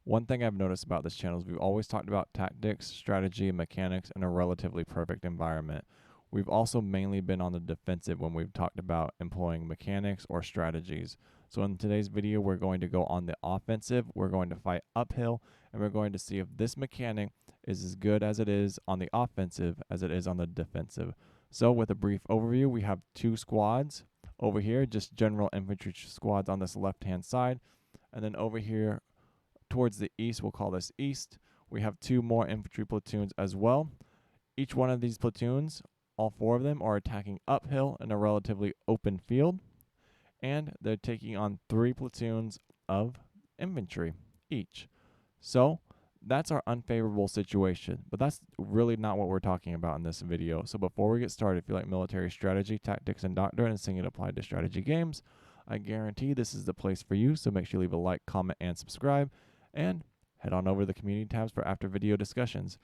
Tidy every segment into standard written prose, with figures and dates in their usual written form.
One thing I've noticed about this channel is we've always talked about tactics, strategy, and mechanics in a relatively perfect environment. We've also mainly been on the defensive when we've talked about employing mechanics or strategies. So in today's video, we're going to go on the offensive, we're going to fight uphill, and we're going to see if this mechanic is as good as it is on the offensive as it is on the defensive. So with a brief overview, we have two squads over here, just general infantry squads on this left-hand side, and then over here towards the east, we'll call this east, we have two more infantry platoons as well. Each one of these platoons, all four of them, are attacking uphill in a relatively open field, and they're taking on 3 platoons of infantry each. So that's our unfavorable situation, but that's really not what we're talking about in this video. So before we get started, if you like military strategy, tactics, and doctrine, and seeing it applied to strategy games, I guarantee this is the place for you. So make sure you leave a like, comment, and subscribe, and head on over to the community tabs for after video discussions.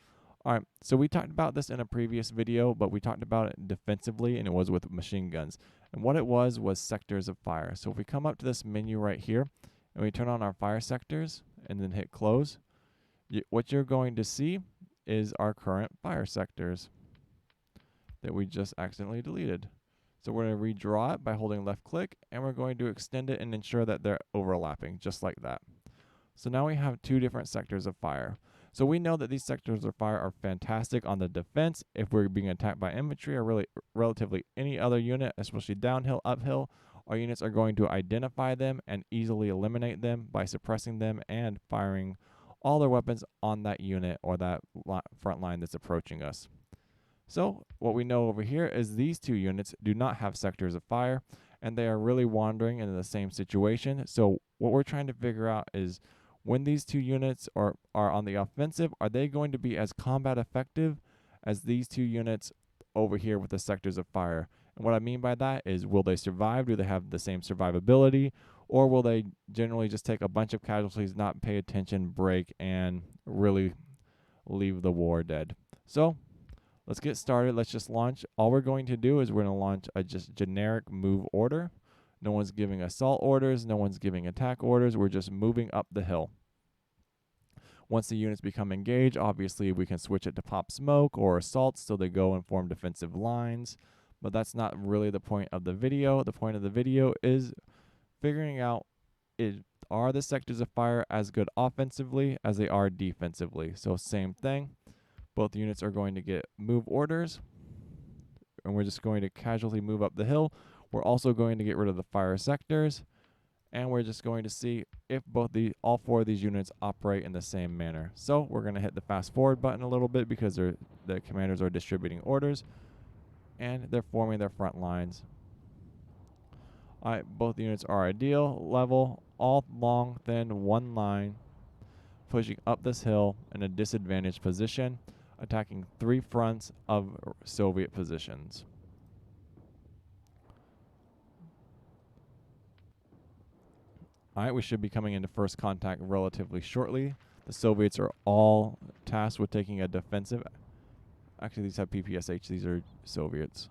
All right, so we talked about this in a previous video, but we talked about it defensively, and it was with machine guns. And what it was sectors of fire. So if we come up to this menu right here, and we turn on our fire sectors, and then hit close, what you're going to see is our current fire sectors that we just accidentally deleted. So we're going to redraw it by holding left click, and we're going to extend it and ensure that they're overlapping, just like that. So now we have 2 different sectors of fire. So we know that these sectors of fire are fantastic on the defense if we're being attacked by infantry or really relatively any other unit, especially downhill, uphill. Our units are going to identify them and easily eliminate them by suppressing them and firing all their weapons on that unit or that front line that's approaching us. So what we know over here is these 2 units do not have sectors of fire, and they are really wandering into the same situation. So what we're trying to figure out is when these 2 units are on the offensive, are they going to be as combat effective as these 2 units over here with the sectors of fire? And what I mean by that is, will they survive? Do they have the same survivability? Or will they generally just take a bunch of casualties, not pay attention, break, and really leave the war dead? So let's get started. Let's just launch. All we're going to do is we're going to launch a just generic move order. No one's giving assault orders. No one's giving attack orders. We're just moving up the hill. Once the units become engaged, obviously we can switch it to pop smoke or assault so they go and form defensive lines. But that's not really the point of the video. The point of the video is figuring out, are the sectors of fire as good offensively as they are defensively? So same thing. Both units are going to get move orders, and we're just going to casually move up the hill. We're also going to get rid of the fire sectors, and we're just going to see if all 4 of these units operate in the same manner. So we're going to hit the fast forward button a little bit because the commanders are distributing orders, and they're forming their front lines. All right, both units are ideal level, all long, thin, one line, pushing up this hill in a disadvantaged position, attacking 3 fronts of Soviet positions. Alright, we should be coming into first contact relatively shortly. The Soviets are all tasked with taking a defensive. Actually, these have PPSH. These are Soviets.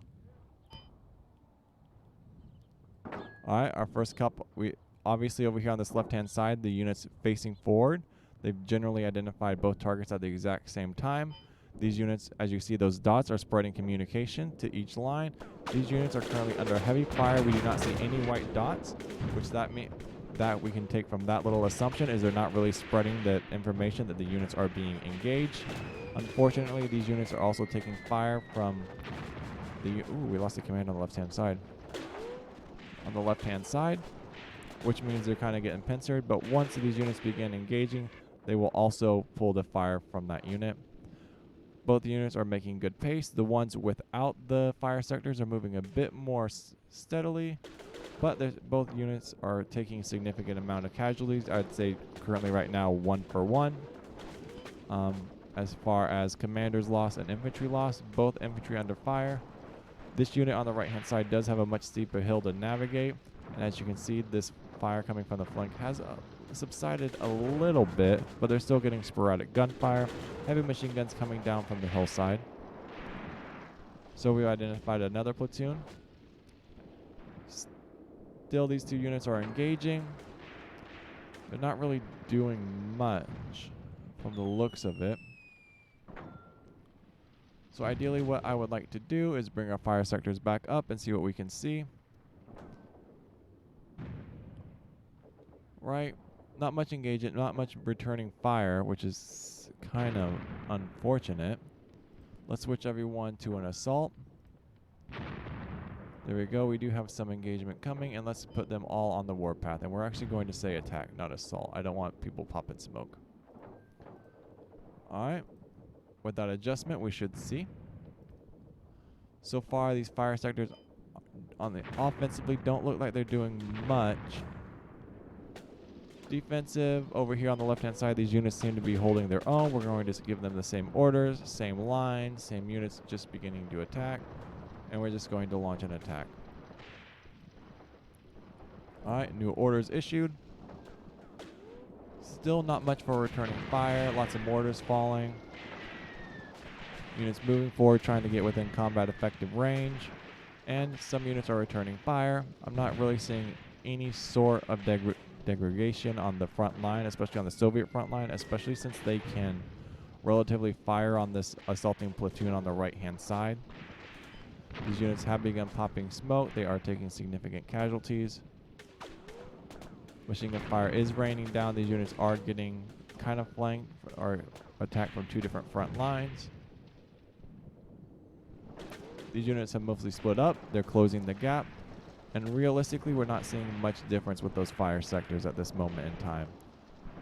Alright, our first couple. We obviously over here on this left-hand side, the units facing forward. They've generally identified both targets at the exact same time. These units, as you see, those dots are spreading communication to each line. These units are currently under heavy fire. We do not see any white dots, which that we can take from that little assumption is they're not really spreading the information that the units are being engaged. Unfortunately, these units are also taking fire from the... Ooh, we lost the command on the left-hand side. On the left-hand side, which means they're kind of getting pincered, but once these units begin engaging, they will also pull the fire from that unit. Both units are making good pace. The ones without the fire sectors are moving a bit more steadily, but both units are taking a significant amount of casualties. I'd say currently right now 1 for 1. As far as commanders lost and infantry lost, both infantry under fire. This unit on the right hand side does have a much steeper hill to navigate, and as you can see, this fire coming from the flank has subsided a little bit, but they're still getting sporadic gunfire. Heavy machine guns coming down from the hillside. So we identified another platoon. Still, these 2 units are engaging. They're not really doing much. from the looks of it. So ideally what I would like to do is bring our fire sectors back up and see what we can see. Right, not much engagement, not much returning fire, which is kind of unfortunate. Let's switch everyone to an assault. There we go, we do have some engagement coming, and let's put them all on the warpath. And we're actually going to say attack, not assault. I don't want people popping smoke. Alright, with that adjustment we should see. So far these fire sectors on the offensively don't look like they're doing much. Defensive, over here on the left hand side, these units seem to be holding their own. We're going to give them the same orders, same line, same units just beginning to attack. And we're just going to launch an attack. Alright, new orders issued. Still not much for returning fire, lots of mortars falling. Units moving forward, trying to get within combat effective range. And some units are returning fire. I'm not really seeing any sort of degradation on the front line, especially on the Soviet front line, especially since they can relatively fire on this assaulting platoon on the right hand side. These units have begun popping smoke. They are taking significant casualties. Machine gun fire is raining down. These units are getting kind of flanked or attacked from two different front lines. These units have mostly split up. They're closing the gap. And realistically, we're not seeing much difference with those fire sectors at this moment in time.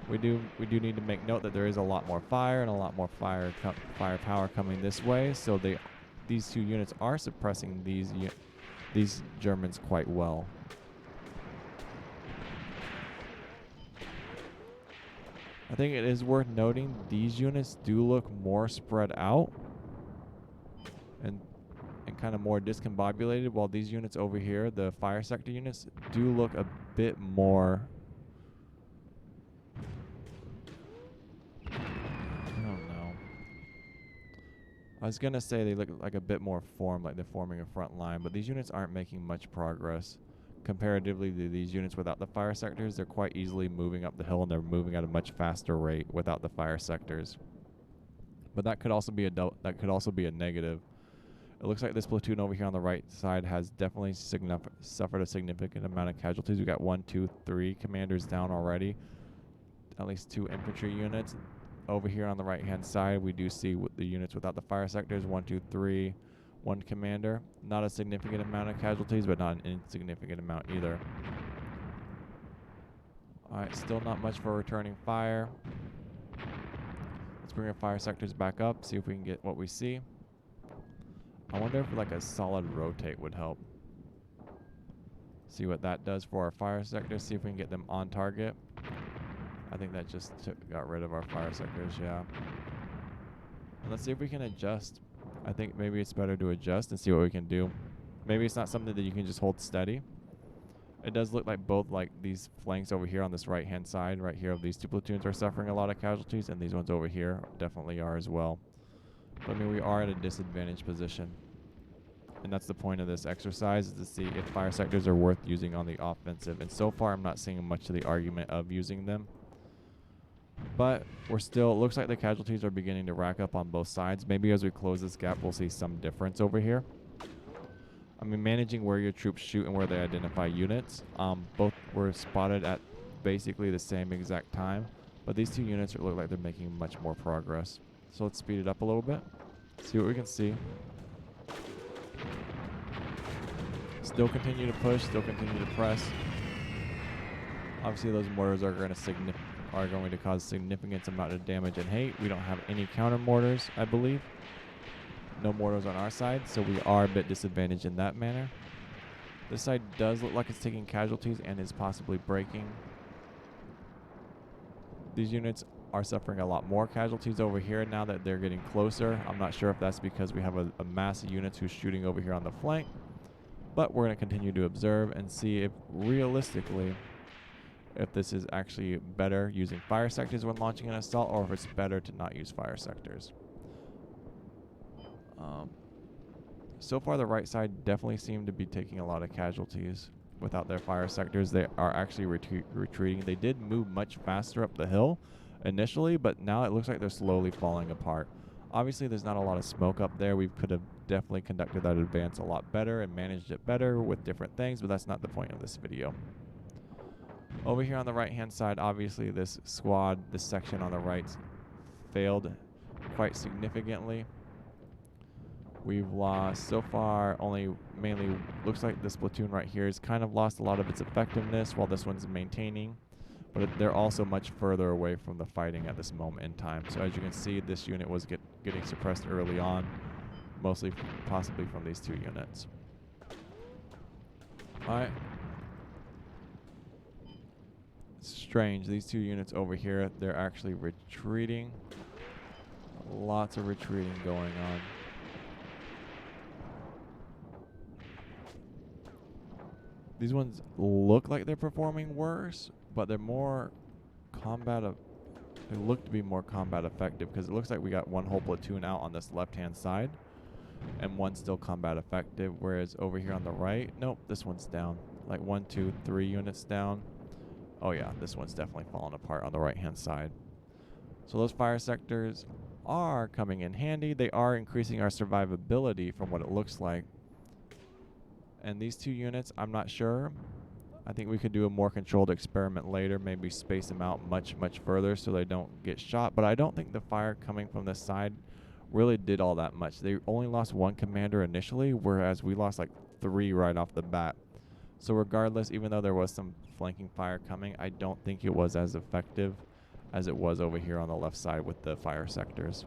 We do need to make note that there is a lot more fire and a lot more firepower coming this way. So these two units are suppressing these Germans quite well. I think it is worth noting these units do look more spread out and kind of more discombobulated, while these units over here, the fire sector units, do look a bit more, I don't know. I was gonna say they look like a bit more formed, like they're forming a front line, but these units aren't making much progress comparatively to these units without the fire sectors. They're quite easily moving up the hill, and they're moving at a much faster rate without the fire sectors. But that could also be a negative. It looks like this platoon over here on the right side has definitely suffered a significant amount of casualties. We got 1, 2, 3 commanders down already. At least 2 infantry units. Over here on the right hand side, we do see the units without the fire sectors. 1, 2, 3, 1 commander. Not a significant amount of casualties, but not an insignificant amount either. Alright, still not much for returning fire. Let's bring our fire sectors back up, see if we can get what we see. I wonder if like a solid rotate would help. See what that does for our fire sectors. See if we can get them on target. I think that just got rid of our fire sectors, yeah. And let's see if we can adjust. I think maybe it's better to adjust and see what we can do. Maybe it's not something that you can just hold steady. It does look like both like these flanks over here on this right hand side, right here of these two platoons are suffering a lot of casualties, and these ones over here definitely are as well. But I mean, we are in a disadvantaged position. And that's the point of this exercise, is to see if fire sectors are worth using on the offensive. And so far, I'm not seeing much to the argument of using them. But we're still, it looks like the casualties are beginning to rack up on both sides. Maybe as we close this gap, we'll see some difference over here. I mean, managing where your troops shoot and where they identify units. Both were spotted at basically the same exact time. But these two units look like they're making much more progress. So let's speed it up a little bit. See what we can see. Still continue to push, still continue to press. Obviously those mortars are going to cause significant amount of damage and hate. We don't have any counter mortars, I believe. No mortars on our side, so we are a bit disadvantaged in that manner. This side does look like it's taking casualties and is possibly breaking. These units are suffering a lot more casualties over here now that they're getting closer. I'm not sure if that's because we have a mass of units who's shooting over here on the flank, but we're going to continue to observe and see if realistically if this is actually better using fire sectors when launching an assault, or if it's better to not use fire sectors. So far the right side definitely seem to be taking a lot of casualties without their fire sectors. They are actually retreating. They did move much faster up the hill, initially, but now it looks like they're slowly falling apart. Obviously, there's not a lot of smoke up there. We could have definitely conducted that advance a lot better and managed it better with different things, but that's not the point of this video. Over here on the right-hand side, obviously this squad, this section on the right, failed quite significantly. We've lost so far only mainly, looks like this platoon right here has kind of lost a lot of its effectiveness while this one's maintaining. But they're also much further away from the fighting at this moment in time. So as you can see, this unit was getting suppressed early on, mostly possibly from these two units. Alright. Strange, these two units over here, they're actually retreating. Lots of retreating going on. These ones look like they're performing worse, but they're more they look to be more combat effective, because it looks like we got one whole platoon out on this left-hand side and one still combat effective, whereas over here on the right, nope, this one's down. Like 1, 2, 3 units down. Oh yeah, this one's definitely falling apart on the right-hand side. So those fire sectors are coming in handy. They are increasing our survivability from what it looks like. And these two units, I'm not sure. I think we could do a more controlled experiment later, maybe space them out much further so they don't get shot. But I don't think the fire coming from this side really did all that much. They only lost one commander initially, whereas we lost like 3 right off the bat. So regardless, even though there was some flanking fire coming, I don't think it was as effective as it was over here on the left side with the fire sectors.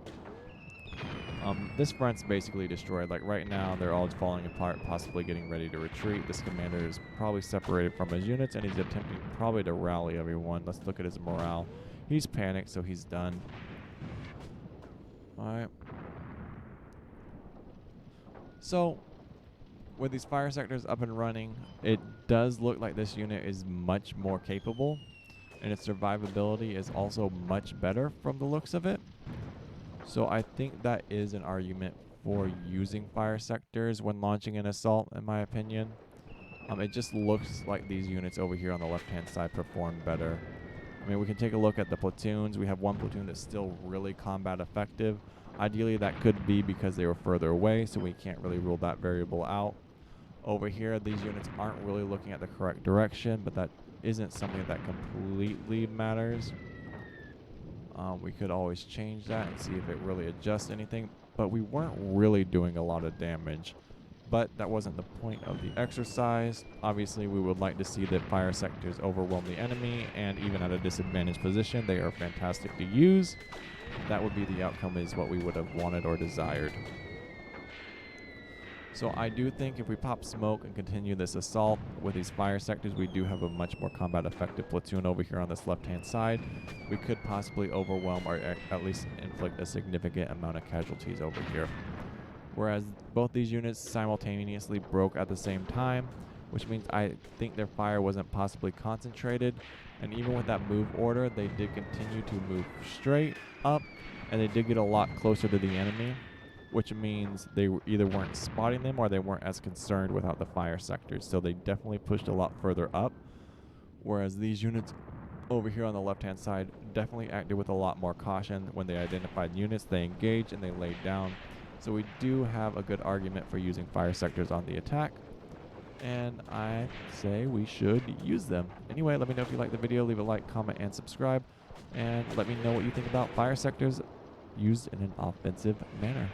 This front's basically destroyed. Like right now, they're all falling apart, possibly getting ready to retreat. This commander is probably separated from his units, and he's attempting probably to rally everyone. Let's look at his morale. He's panicked, so he's done. Alright. So, with these fire sectors up and running, it does look like this unit is much more capable, and its survivability is also much better from the looks of it. So I think that is an argument for using fire sectors when launching an assault, in my opinion. It just looks like these units over here on the left-hand side perform better. I mean, we can take a look at the platoons. We have one platoon that's still really combat effective. Ideally, that could be because they were further away, so we can't really rule that variable out. Over here, these units aren't really looking at the correct direction, but that isn't something that completely matters. We could always change that and see if it really adjusts anything, but we weren't really doing a lot of damage. But that wasn't the point of the exercise. Obviously, we would like to see that fire sectors overwhelm the enemy, and even at a disadvantaged position, they are fantastic to use. That would be the outcome, is what we would have wanted or desired. So I do think if we pop smoke and continue this assault with these fire sectors, we do have a much more combat effective platoon over here on this left-hand side. We could possibly overwhelm or at least inflict a significant amount of casualties over here. Whereas both these units simultaneously broke at the same time, which means I think their fire wasn't possibly concentrated. And even with that move order, they did continue to move straight up, and they did get a lot closer to the enemy, which means they either weren't spotting them or they weren't as concerned without the fire sectors. So they definitely pushed a lot further up, whereas these units over here on the left-hand side definitely acted with a lot more caution. When they identified units, they engaged and they laid down. So we do have a good argument for using fire sectors on the attack, and I say we should use them. Anyway, let me know if you like the video. Leave a like, comment, and subscribe, and let me know what you think about fire sectors used in an offensive manner.